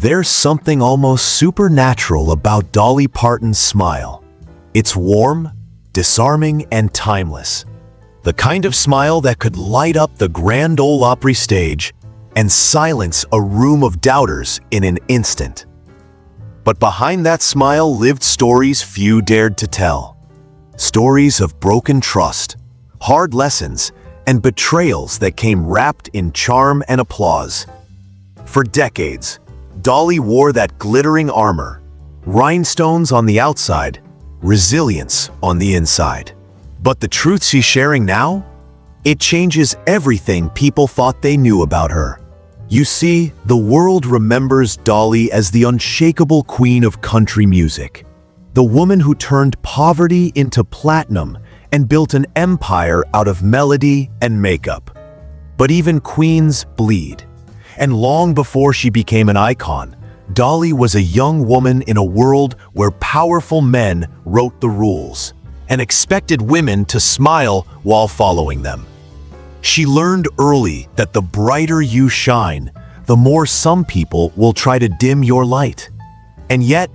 There's something almost supernatural about Dolly Parton's smile. It's warm, disarming, and timeless. The kind of smile that could light up the Grand Ole Opry stage and silence a room of doubters in an instant. But behind that smile lived stories few dared to tell. Stories of broken trust, hard lessons, and betrayals that came wrapped in charm and applause. For decades, Dolly wore that glittering armor, rhinestones on the outside, resilience on the inside. But the truth she's sharing now? It changes everything people thought they knew about her. You see, the world remembers Dolly as the unshakable queen of country music, the woman who turned poverty into platinum and built an empire out of melody and makeup. But even queens bleed. And long before she became an icon, Dolly was a young woman in a world where powerful men wrote the rules and expected women to smile while following them. She learned early that the brighter you shine, the more some people will try to dim your light. And yet,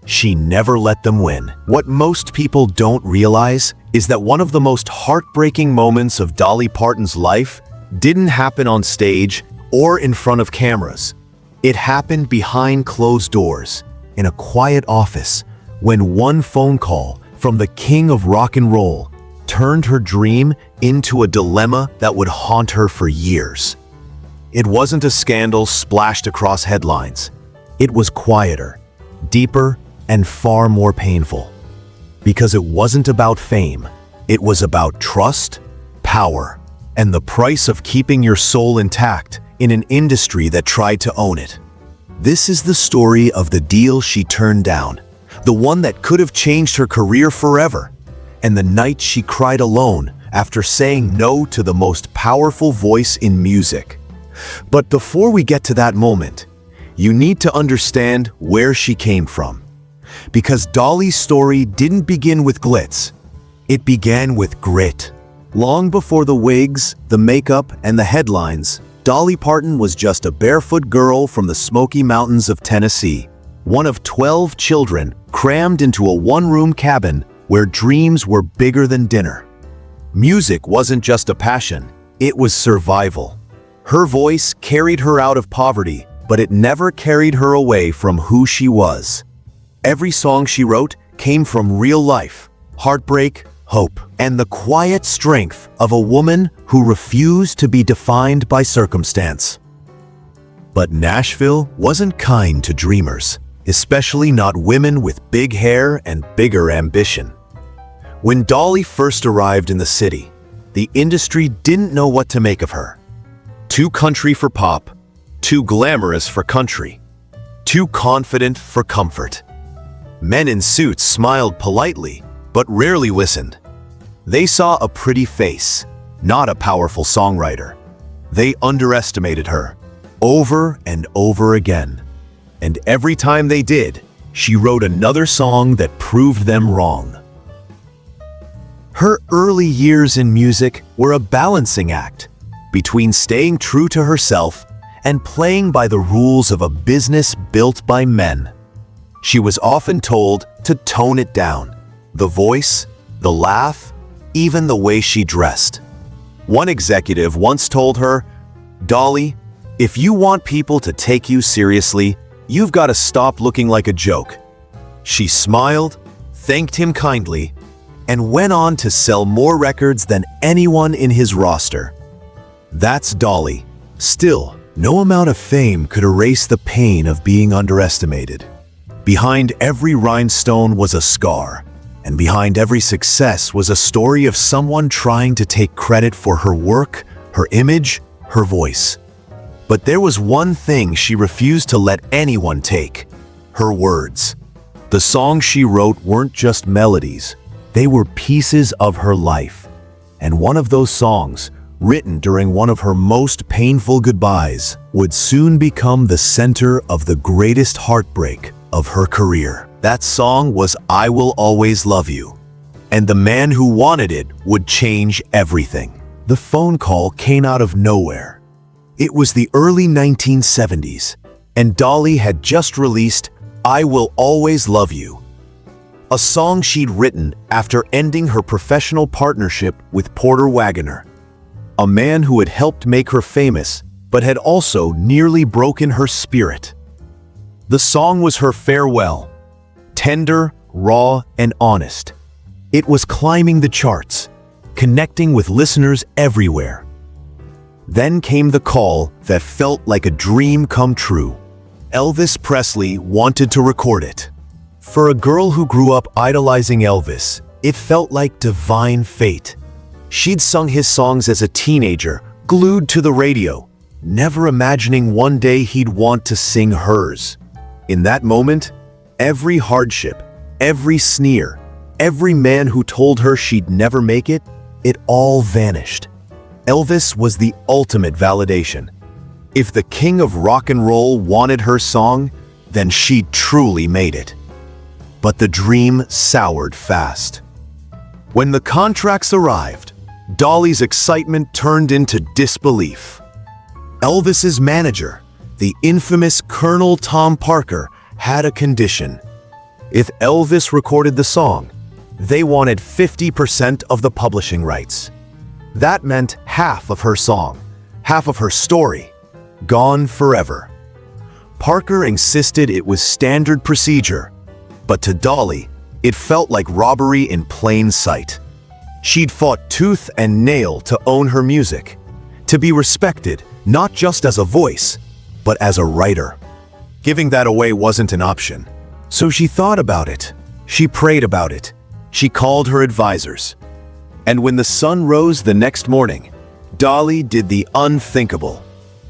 she never let them win. What most people don't realize is that one of the most heartbreaking moments of Dolly Parton's life didn't happen on stage or in front of cameras. It happened behind closed doors, in a quiet office, when one phone call from the king of rock and roll turned her dream into a dilemma that would haunt her for years. It wasn't a scandal splashed across headlines. It was quieter, deeper, and far more painful. Because it wasn't about fame, it was about trust, power, and the price of keeping your soul intact in an industry that tried to own it. This is the story of the deal she turned down, the one that could have changed her career forever, and the night she cried alone after saying no to the most powerful voice in music. But before we get to that moment, you need to understand where she came from. Because Dolly's story didn't begin with glitz. It began with grit. Long before the wigs, the makeup, and the headlines, Dolly Parton was just a barefoot girl from the Smoky Mountains of Tennessee, one of 12 children crammed into a one-room cabin where dreams were bigger than dinner. Music wasn't just a passion, it was survival. Her voice carried her out of poverty, but it never carried her away from who she was. Every song she wrote came from real life, heartbreak, hope, and the quiet strength of a woman who refused to be defined by circumstance. But Nashville wasn't kind to dreamers, especially not women with big hair and bigger ambition. When Dolly first arrived in the city, the industry didn't know what to make of her. Too country for pop, too glamorous for country, too confident for comfort. Men in suits smiled politely, but rarely listened. They saw a pretty face, not a powerful songwriter. They underestimated her, over and over again. And every time they did, she wrote another song that proved them wrong. Her early years in music were a balancing act between staying true to herself and playing by the rules of a business built by men. She was often told to tone it down, the voice, the laugh, even the way she dressed. One executive once told her, "Dolly, if you want people to take you seriously, you've got to stop looking like a joke." She smiled, thanked him kindly, and went on to sell more records than anyone in his roster. That's Dolly. Still, no amount of fame could erase the pain of being underestimated. Behind every rhinestone was a scar, and behind every success was a story of someone trying to take credit for her work, her image, her voice. But there was one thing she refused to let anyone take: her words. The songs she wrote weren't just melodies, they were pieces of her life. And one of those songs, written during one of her most painful goodbyes, would soon become the center of the greatest heartbreak of her career. That song was "I Will Always Love You," and the man who wanted it would change everything. The phone call came out of nowhere. It was the early 1970s, and Dolly had just released I Will Always Love You, a song she'd written after ending her professional partnership with Porter Wagoner, a man who had helped make her famous but had also nearly broken her spirit. The song was her farewell, tender, raw, and honest. It was climbing the charts, connecting with listeners everywhere. Then came the call that felt like a dream come true. Elvis Presley wanted to record it. For a girl who grew up idolizing Elvis, it felt like divine fate. She'd sung his songs as a teenager, glued to the radio, never imagining one day he'd want to sing hers. In that moment, every hardship, every sneer, every man who told her she'd never make it, it all vanished. Elvis was the ultimate validation. If the king of rock and roll wanted her song, then she'd truly made it. But the dream soured fast. When the contracts arrived, Dolly's excitement turned into disbelief. Elvis's manager, the infamous Colonel Tom Parker, had a condition. If Elvis recorded the song, they wanted 50% of the publishing rights. That meant half of her song, half of her story, gone forever. Parker insisted it was standard procedure, but to Dolly, it felt like robbery in plain sight. She'd fought tooth and nail to own her music, to be respected not just as a voice, but as a writer. Giving that away wasn't an option. So she thought about it. She prayed about it. She called her advisors. And when the sun rose the next morning, Dolly did the unthinkable.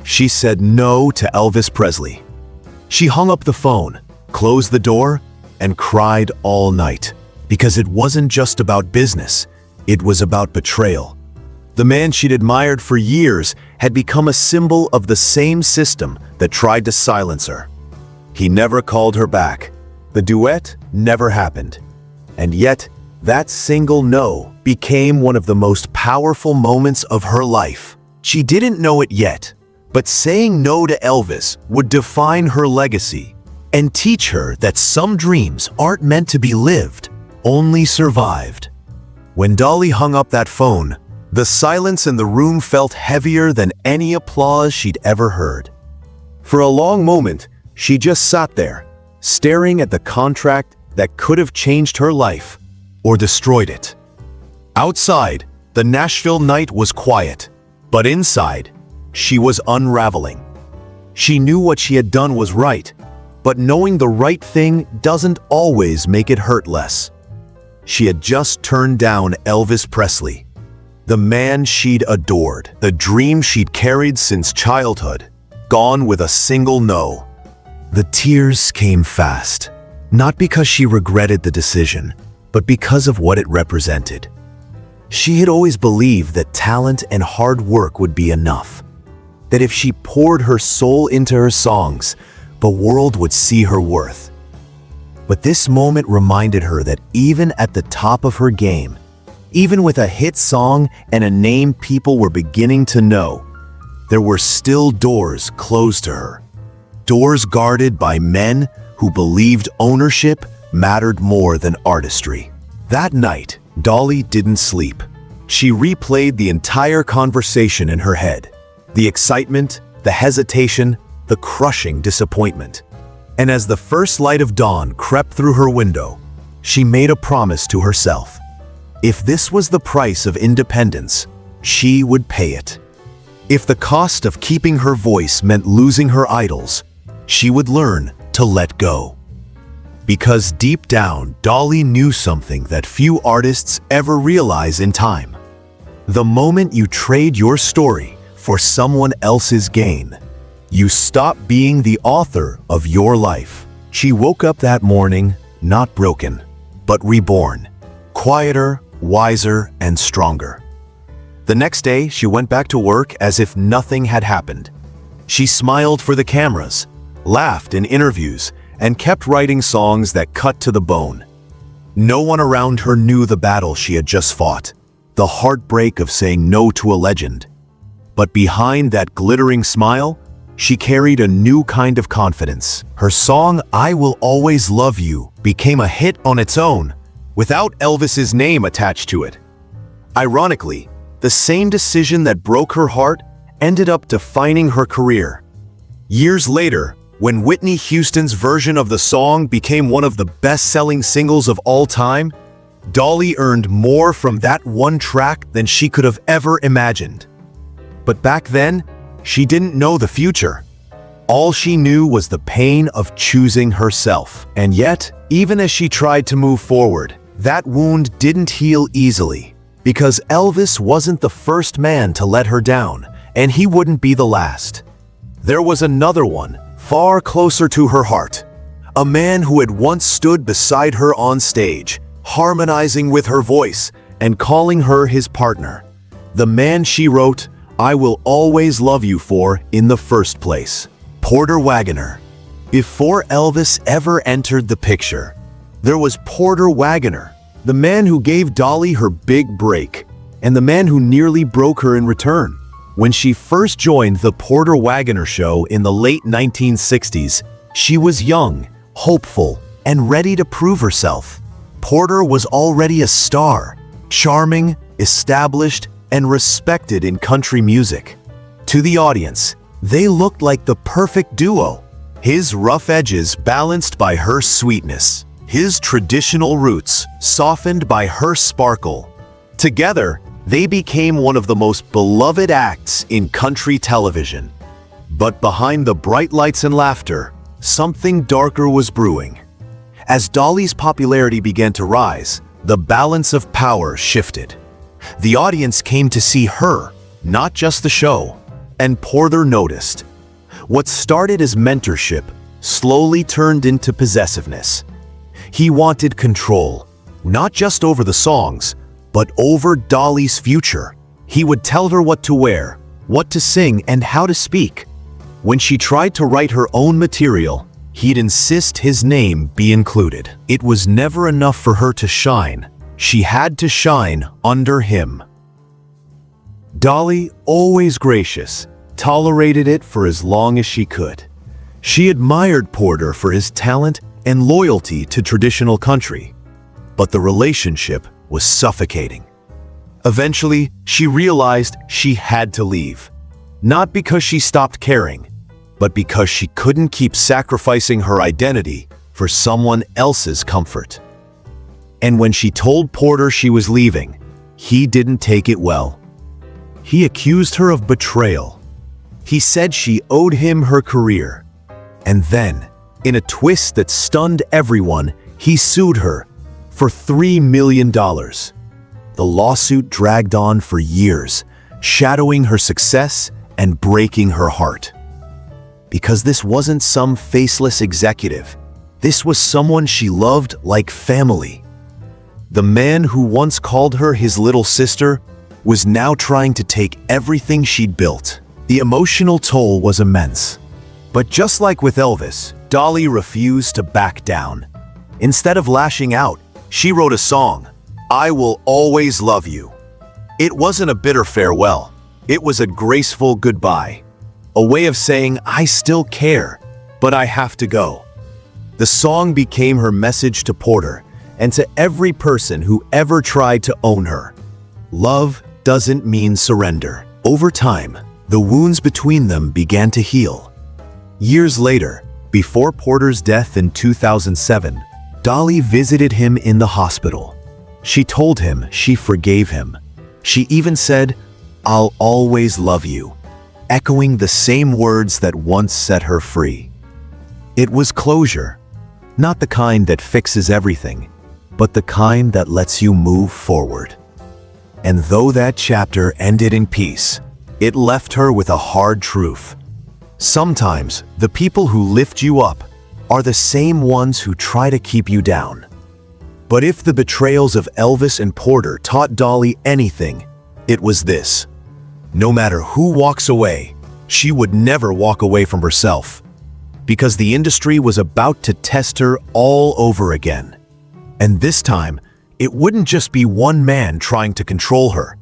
She said no to Elvis Presley. She hung up the phone, closed the door, and cried all night. Because it wasn't just about business, it was about betrayal. The man she'd admired for years had become a symbol of the same system that tried to silence her. He never called her back. The duet never happened. And yet, that single no became one of the most powerful moments of her life. She didn't know it yet, but saying no to Elvis would define her legacy and teach her that some dreams aren't meant to be lived, only survived. When Dolly hung up that phone, the silence in the room felt heavier than any applause she'd ever heard. For a long moment, she just sat there, staring at the contract that could have changed her life or destroyed it. Outside, the Nashville night was quiet, but inside, she was unraveling. She knew what she had done was right, but knowing the right thing doesn't always make it hurt less. She had just turned down Elvis Presley, the man she'd adored, the dream she'd carried since childhood, gone with a single no. The tears came fast, not because she regretted the decision, but because of what it represented. She had always believed that talent and hard work would be enough, that if she poured her soul into her songs, the world would see her worth. But this moment reminded her that even at the top of her game, even with a hit song and a name people were beginning to know, there were still doors closed to her. Doors guarded by men who believed ownership mattered more than artistry. That night, Dolly didn't sleep. She replayed the entire conversation in her head. The excitement, the hesitation, the crushing disappointment. And as the first light of dawn crept through her window, she made a promise to herself. If this was the price of independence, she would pay it. If the cost of keeping her voice meant losing her idols, she would learn to let go. Because deep down, Dolly knew something that few artists ever realize in time. The moment you trade your story for someone else's gain, you stop being the author of your life. She woke up that morning, not broken, but reborn, quieter, wiser, and stronger. The next day, she went back to work as if nothing had happened. She smiled for the cameras, laughed in interviews, and kept writing songs that cut to the bone. No one around her knew the battle she had just fought, the heartbreak of saying no to a legend. But behind that glittering smile, she carried a new kind of confidence. Her song, I Will Always Love You, became a hit on its own, without Elvis's name attached to it. Ironically, the same decision that broke her heart ended up defining her career. Years later, when Whitney Houston's version of the song became one of the best-selling singles of all time, Dolly earned more from that one track than she could have ever imagined. But back then, she didn't know the future. All she knew was the pain of choosing herself. And yet, even as she tried to move forward, that wound didn't heal easily, because Elvis wasn't the first man to let her down, and he wouldn't be the last. There was another one, far closer to her heart. A man who had once stood beside her on stage, harmonizing with her voice and calling her his partner. The man she wrote, I Will Always Love You for in the first place. Porter Wagoner. Before Elvis ever entered the picture, there was Porter Wagoner, the man who gave Dolly her big break, and the man who nearly broke her in return. When she first joined the Porter Wagoner show in the late 1960s, she was young, hopeful, and ready to prove herself. Porter was already a star, charming, established, and respected in country music. To the audience, they looked like the perfect duo, his rough edges balanced by her sweetness, his traditional roots softened by her sparkle. Together, they became one of the most beloved acts in country television. But behind the bright lights and laughter, something darker was brewing. As Dolly's popularity began to rise, the balance of power shifted. The audience came to see her, not just the show, and Porter noticed. What started as mentorship slowly turned into possessiveness. He wanted control, not just over the songs, but over Dolly's future. He would tell her what to wear, what to sing, and how to speak. When she tried to write her own material, he'd insist his name be included. It was never enough for her to shine. She had to shine under him. Dolly, always gracious, tolerated it for as long as she could. She admired Porter for his talent and loyalty to traditional country, but the relationship was suffocating. Eventually, she realized she had to leave, not because she stopped caring, but because she couldn't keep sacrificing her identity for someone else's comfort. And when she told Porter she was leaving, he didn't take it well. He accused her of betrayal. He said she owed him her career. And then, in a twist that stunned everyone, he sued her for $3 million. The lawsuit dragged on for years, shadowing her success and breaking her heart. Because this wasn't some faceless executive. This was someone she loved like family. The man who once called her his little sister was now trying to take everything she'd built. The emotional toll was immense. But just like with Elvis, Dolly refused to back down. Instead of lashing out, she wrote a song, I Will Always Love You. It wasn't a bitter farewell. It was a graceful goodbye. A way of saying, I still care, but I have to go. The song became her message to Porter and to every person who ever tried to own her. Love doesn't mean surrender. Over time, the wounds between them began to heal. Years later, before Porter's death in 2007, Dolly visited him in the hospital. She told him she forgave him. She even said, I'll always love you, echoing the same words that once set her free. It was closure, not the kind that fixes everything, but the kind that lets you move forward. And though that chapter ended in peace, it left her with a hard truth. Sometimes the people who lift you up are the same ones who try to keep you down. But if the betrayals of Elvis and Porter taught Dolly anything, it was this. No matter who walks away, she would never walk away from herself, because the industry was about to test her all over again. And this time, it wouldn't just be one man trying to control her.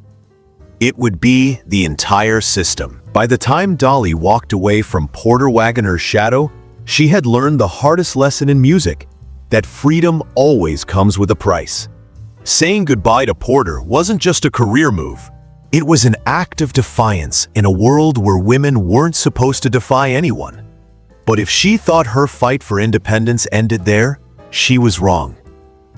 It would be the entire system. By the time Dolly walked away from Porter Wagoner's shadow, she had learned the hardest lesson in music, that freedom always comes with a price. Saying goodbye to Porter wasn't just a career move. It was an act of defiance in a world where women weren't supposed to defy anyone. But if she thought her fight for independence ended there, she was wrong.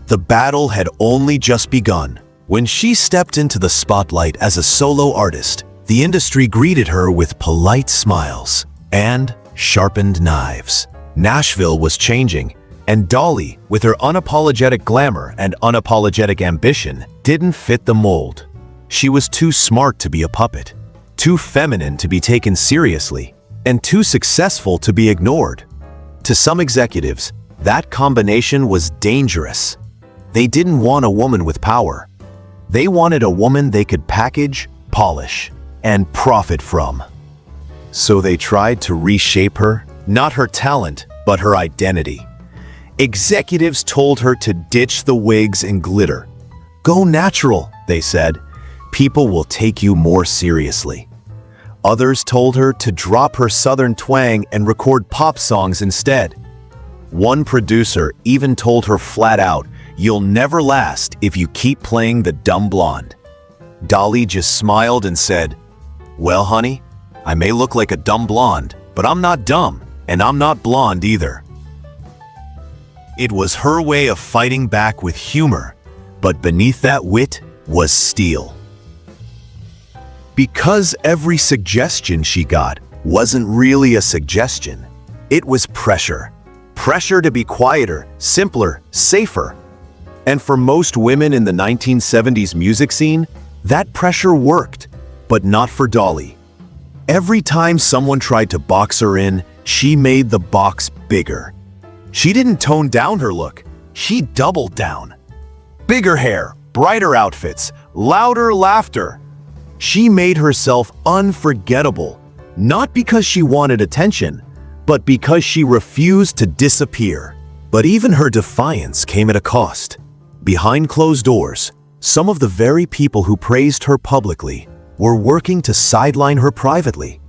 The battle had only just begun. When she stepped into the spotlight as a solo artist, the industry greeted her with polite smiles and sharpened knives. Nashville was changing, and Dolly, with her unapologetic glamour and unapologetic ambition, didn't fit the mold. She was too smart to be a puppet, too feminine to be taken seriously, and too successful to be ignored. To some executives, that combination was dangerous. They didn't want a woman with power. They wanted a woman they could package, polish, and profit from. So they tried to reshape her, not her talent, but her identity. Executives told her to ditch the wigs and glitter. Go natural, they said. People will take you more seriously. Others told her to drop her southern twang and record pop songs instead. One producer even told her flat out, "You'll never last if you keep playing the dumb blonde." Dolly just smiled and said, "Well, honey, I may look like a dumb blonde, but I'm not dumb, and I'm not blonde either." It was her way of fighting back with humor, but beneath that wit was steel. Because every suggestion she got wasn't really a suggestion. It was pressure. Pressure to be quieter, simpler, safer. And for most women in the 1970s music scene, that pressure worked, but not for Dolly. Every time someone tried to box her in, she made the box bigger. She didn't tone down her look, she doubled down. Bigger hair, brighter outfits, louder laughter. She made herself unforgettable, not because she wanted attention, but because she refused to disappear. But even her defiance came at a cost. Behind closed doors, some of the very people who praised her publicly were working to sideline her privately.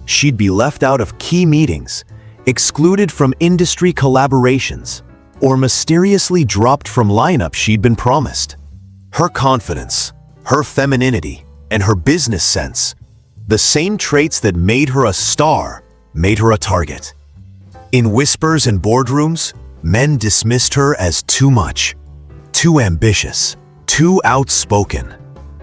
She'd be left out of key meetings, excluded from industry collaborations, or mysteriously dropped from lineups she'd been promised. Her confidence, her femininity, and her business sense, the same traits that made her a star, made her a target. In whispers and boardrooms, men dismissed her as too much, too ambitious, too outspoken,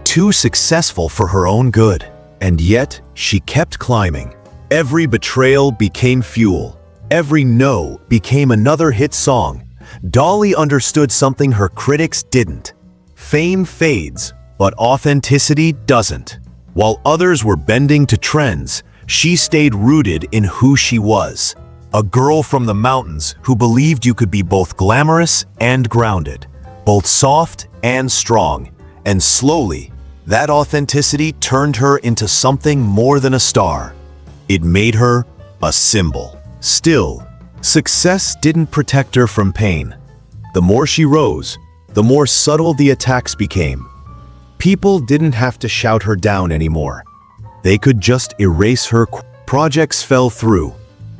too successful for her own good. And yet, she kept climbing. Every betrayal became fuel. Every no became another hit song. Dolly understood something her critics didn't. Fame fades, but authenticity doesn't. While others were bending to trends, she stayed rooted in who she was. A girl from the mountains who believed you could be both glamorous and grounded, both soft and strong. And slowly, that authenticity turned her into something more than a star. It made her a symbol. Still, success didn't protect her from pain. The more she rose, the more subtle the attacks became. People didn't have to shout her down anymore. They could just erase her. Projects fell through,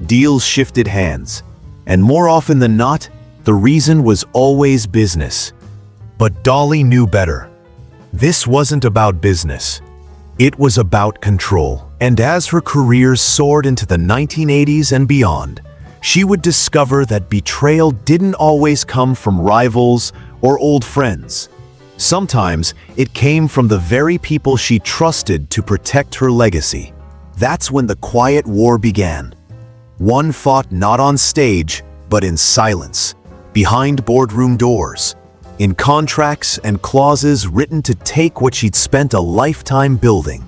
deals shifted hands, and more often than not, the reason was always business. But Dolly knew better. This wasn't about business. It was about control. And as her career soared into the 1980s and beyond, she would discover that betrayal didn't always come from rivals or old friends. Sometimes it came from the very people she trusted to protect her legacy. That's when the quiet war began. One fought not on stage, but in silence, behind boardroom doors, in contracts and clauses written to take what she'd spent a lifetime building.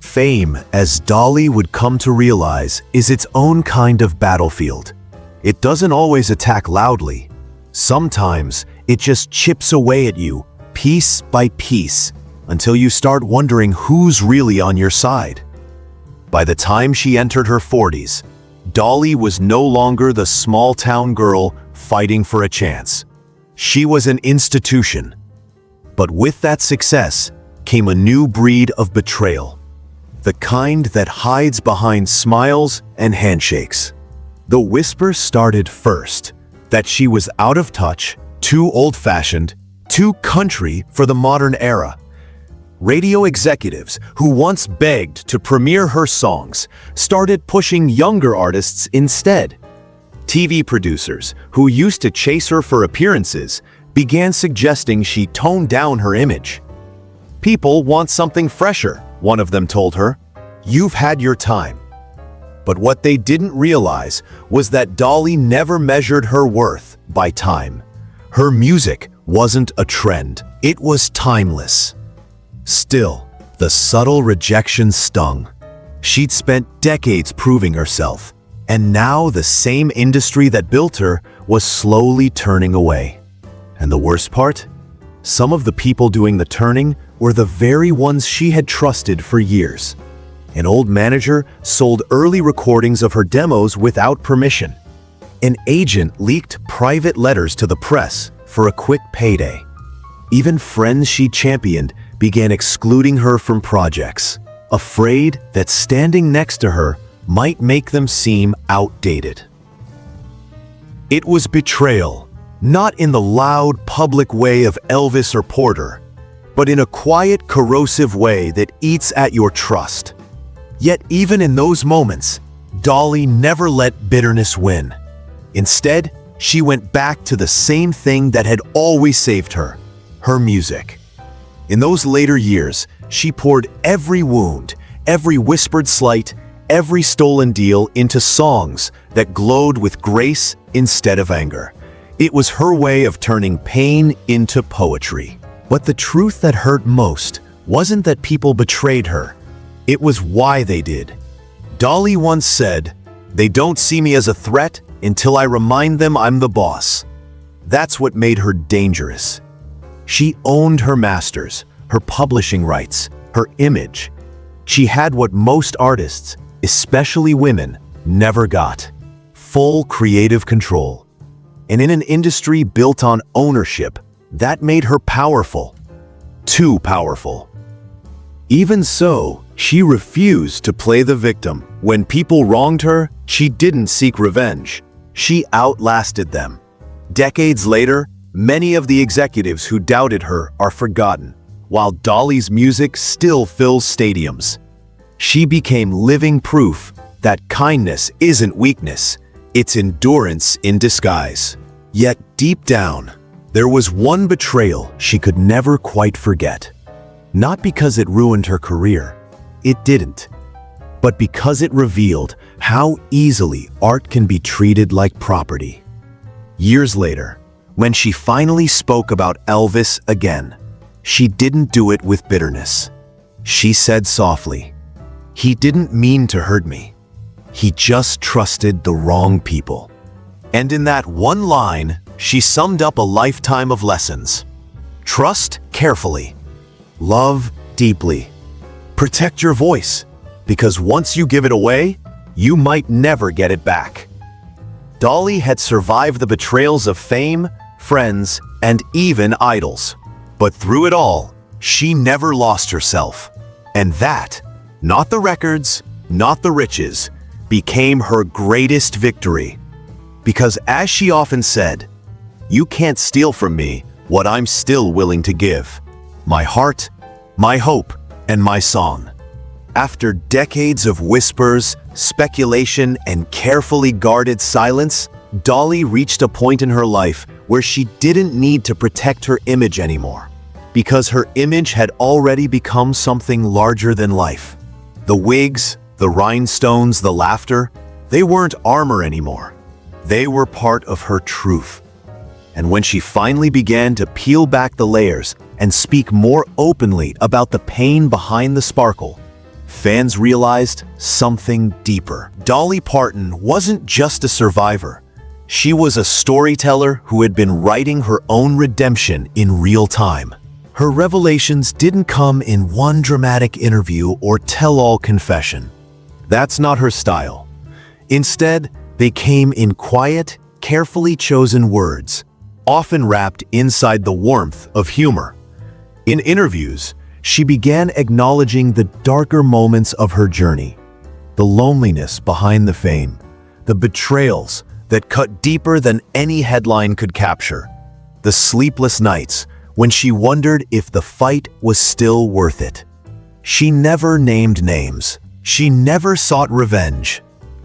Fame, as Dolly would come to realize, is its own kind of battlefield. It doesn't always attack loudly. Sometimes it just chips away at you, piece by piece, until you start wondering who's really on your side. By the time she entered her 40s, Dolly was no longer the small-town girl fighting for a chance. She was an institution. But with that success came a new breed of betrayal. the kind that hides behind smiles and handshakes. The whisper started first, that she was out of touch, too old-fashioned, too country for the modern era. Radio executives who once begged to premiere her songs started pushing younger artists instead. TV producers who used to chase her for appearances began suggesting she tone down her image. "People want something fresher," one of them told her. "You've had your time." But what they didn't realize was that Dolly never measured her worth by time. Her music wasn't a trend, it was timeless. Still, the subtle rejection stung. She'd spent decades proving herself, and now the same industry that built her was slowly turning away. And the worst part? Some of the people doing the turning were the very ones she had trusted for years. An old manager sold early recordings of her demos without permission. An agent leaked private letters to the press for a quick payday. Even friends she championed began excluding her from projects, afraid that standing next to her might make them seem outdated. It was betrayal, not in the loud, public way of Elvis or Porter, but in a quiet, corrosive way that eats at your trust. Yet even in those moments, Dolly never let bitterness win. Instead, she went back to the same thing that had always saved her, her music. In those later years, she poured every wound, every whispered slight, every stolen deal into songs that glowed with grace instead of anger. It was her way of turning pain into poetry. But the truth that hurt most wasn't that people betrayed her. It was why they did. Dolly once said, "They don't see me as a threat until I remind them I'm the boss." That's what made her dangerous. She owned her masters, her publishing rights, her image. She had what most artists, especially women, never got: full creative control. And in an industry built on ownership, that made her powerful. Too powerful. Even so, she refused to play the victim. When people wronged her, she didn't seek revenge. She outlasted them. Decades later, many of the executives who doubted her are forgotten, while Dolly's music still fills stadiums. She became living proof that kindness isn't weakness, it's endurance in disguise. Yet deep down, there was one betrayal she could never quite forget. Not because it ruined her career, it didn't, but because it revealed how easily art can be treated like property. Years later, when she finally spoke about Elvis again, she didn't do it with bitterness. She said softly, "He didn't mean to hurt me. He just trusted the wrong people." And in that one line, she summed up a lifetime of lessons. Trust carefully. Love deeply. Protect your voice, because once you give it away, you might never get it back. Dolly had survived the betrayals of fame, friends, and even idols. But through it all, she never lost herself. And that, not the records, not the riches, became her greatest victory. Because as she often said, "You can't steal from me what I'm still willing to give. My heart, my hope, and my song." After decades of whispers, speculation, and carefully guarded silence, Dolly reached a point in her life where she didn't need to protect her image anymore, because her image had already become something larger than life. The wigs, the rhinestones, the laughter, they weren't armor anymore. They were part of her truth. And when she finally began to peel back the layers and speak more openly about the pain behind the sparkle, fans realized something deeper. Dolly Parton wasn't just a survivor. She was a storyteller who had been writing her own redemption in real time. Her revelations didn't come in one dramatic interview or tell-all confession. That's not her style. Instead, they came in quiet, carefully chosen words, often wrapped inside the warmth of humor. In interviews, she began acknowledging the darker moments of her journey, the loneliness behind the fame, the betrayals that cut deeper than any headline could capture, the sleepless nights when she wondered if the fight was still worth it. She never named names. She never sought revenge.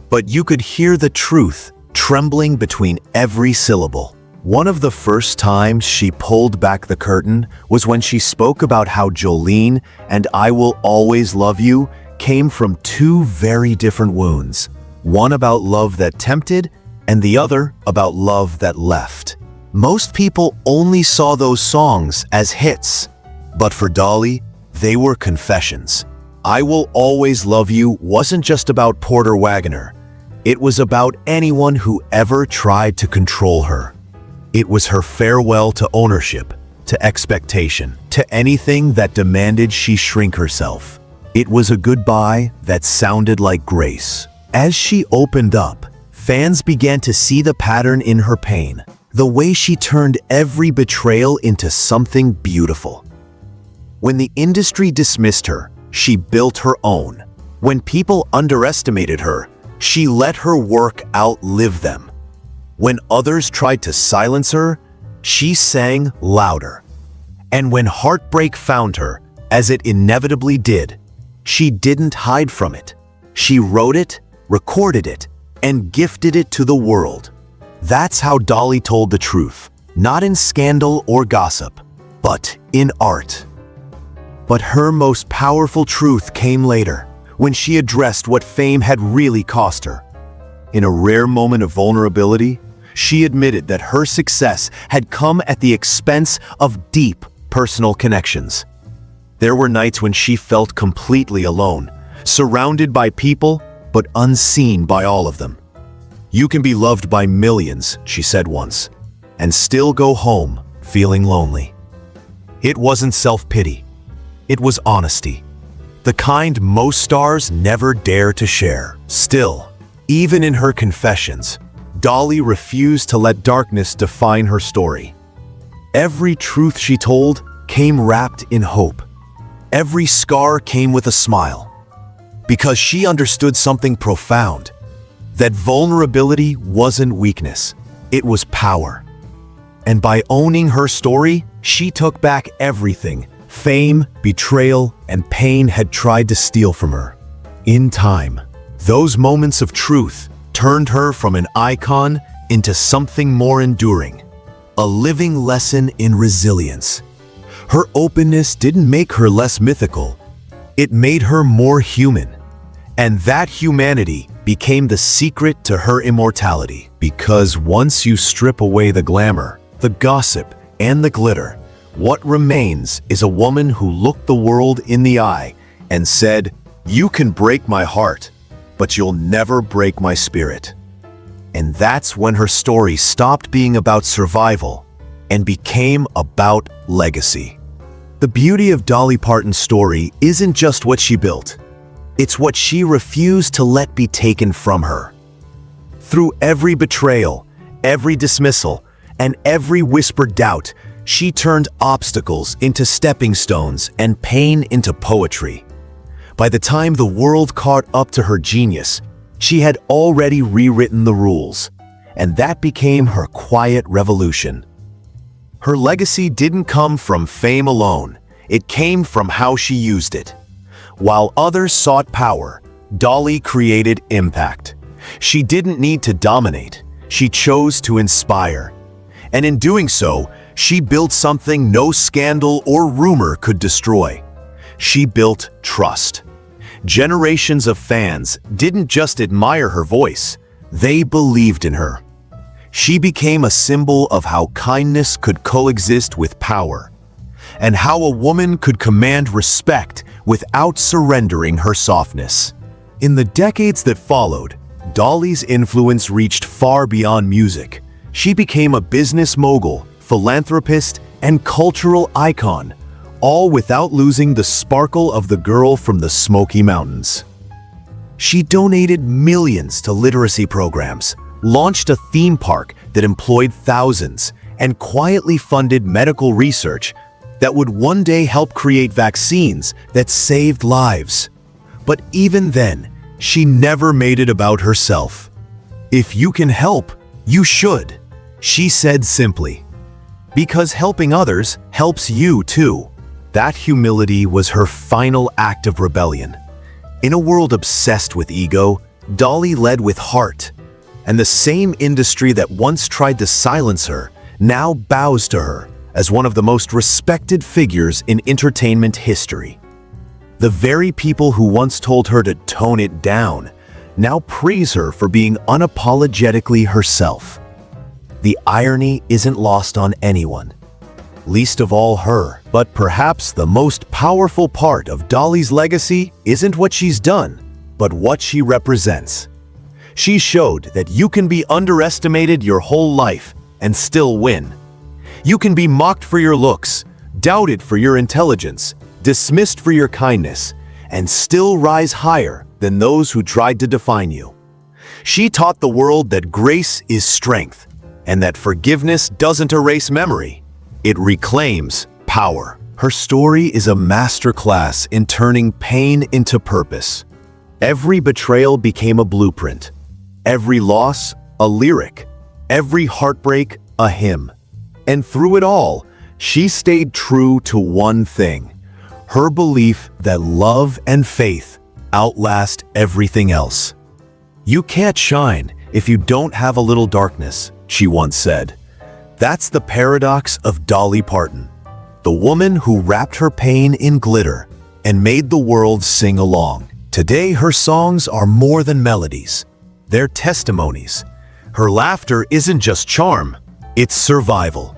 But you could hear the truth trembling between every syllable. One of the first times she pulled back the curtain was when she spoke about how Jolene and I Will Always Love You came from two very different wounds. One about love that tempted, and the other about love that left. Most people only saw those songs as hits, but for Dolly, they were confessions. I Will Always Love You wasn't just about Porter Wagoner. It was about anyone who ever tried to control her. It was her farewell to ownership, to expectation, to anything that demanded she shrink herself. It was a goodbye that sounded like grace. As she opened up, fans began to see the pattern in her pain, the way she turned every betrayal into something beautiful. When the industry dismissed her, she built her own. When people underestimated her, she let her work outlive them. When others tried to silence her, she sang louder. And when heartbreak found her, as it inevitably did, she didn't hide from it. She wrote it, recorded it, and gifted it to the world. That's how Dolly told the truth, not in scandal or gossip, but in art. But her most powerful truth came later, when she addressed what fame had really cost her. In a rare moment of vulnerability, she admitted that her success had come at the expense of deep personal connections. There were nights when she felt completely alone, surrounded by people, but unseen by all of them. You can be loved by millions, she said once, and still go home feeling lonely. It wasn't self-pity. It was honesty. The kind most stars never dare to share. Still, even in her confessions, Dolly refused to let darkness define her story. Every truth she told came wrapped in hope. Every scar came with a smile. Because she understood something profound, that vulnerability wasn't weakness, it was power. And by owning her story, she took back everything fame, betrayal, and pain had tried to steal from her. In time, those moments of truth turned her from an icon into something more enduring, a living lesson in resilience. Her openness didn't make her less mythical, it made her more human. And that humanity became the secret to her immortality. Because once you strip away the glamour, the gossip, and the glitter, what remains is a woman who looked the world in the eye and said, "You can break my heart, but you'll never break my spirit." And that's when her story stopped being about survival and became about legacy. The beauty of Dolly Parton's story isn't just what she built. It's what she refused to let be taken from her. Through every betrayal, every dismissal, and every whispered doubt, she turned obstacles into stepping stones and pain into poetry. By the time the world caught up to her genius, she had already rewritten the rules, and that became her quiet revolution. Her legacy didn't come from fame alone, it came from how she used it. While others sought power, Dolly created impact. She didn't need to dominate, she chose to inspire. And in doing so, she built something no scandal or rumor could destroy. She built trust. Generations of fans didn't just admire her voice, they believed in her. She became a symbol of how kindness could coexist with power, and how a woman could command respect without surrendering her softness. In the decades that followed, Dolly's influence reached far beyond music. She became a business mogul, philanthropist, and cultural icon, all without losing the sparkle of the girl from the Smoky Mountains. She donated millions to literacy programs, launched a theme park that employed thousands, and quietly funded medical research that would one day help create vaccines that saved lives. But even then, she never made it about herself. "If you can help, you should," she said simply. Because helping others helps you too. That humility was her final act of rebellion. In a world obsessed with ego, Dolly led with heart. And the same industry that once tried to silence her now bows to her as one of the most respected figures in entertainment history. The very people who once told her to tone it down now praise her for being unapologetically herself. The irony isn't lost on anyone, least of all her. But perhaps the most powerful part of Dolly's legacy isn't what she's done, but what she represents. She showed that you can be underestimated your whole life and still win. You can be mocked for your looks, doubted for your intelligence, dismissed for your kindness, and still rise higher than those who tried to define you. She taught the world that grace is strength, and that forgiveness doesn't erase memory. It reclaims power. Her story is a masterclass in turning pain into purpose. Every betrayal became a blueprint. Every loss, a lyric. Every heartbreak, a hymn. And through it all, she stayed true to one thing: her belief that love and faith outlast everything else. "You can't shine if you don't have a little darkness," she once said. That's the paradox of Dolly Parton, the woman who wrapped her pain in glitter and made the world sing along. Today, her songs are more than melodies. They're testimonies. Her laughter isn't just charm, it's survival.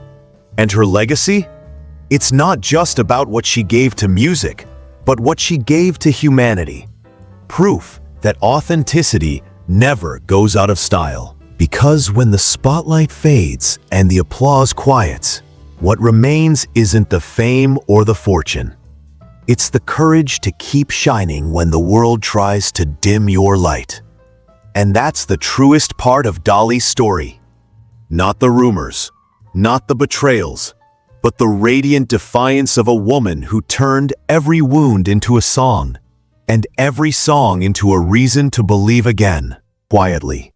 And her legacy? It's not just about what she gave to music, but what she gave to humanity. Proof that authenticity never goes out of style. Because when the spotlight fades and the applause quiets, what remains isn't the fame or the fortune. It's the courage to keep shining when the world tries to dim your light. And that's the truest part of Dolly's story. Not the rumors, not the betrayals, but the radiant defiance of a woman who turned every wound into a song, and every song into a reason to believe again, quietly.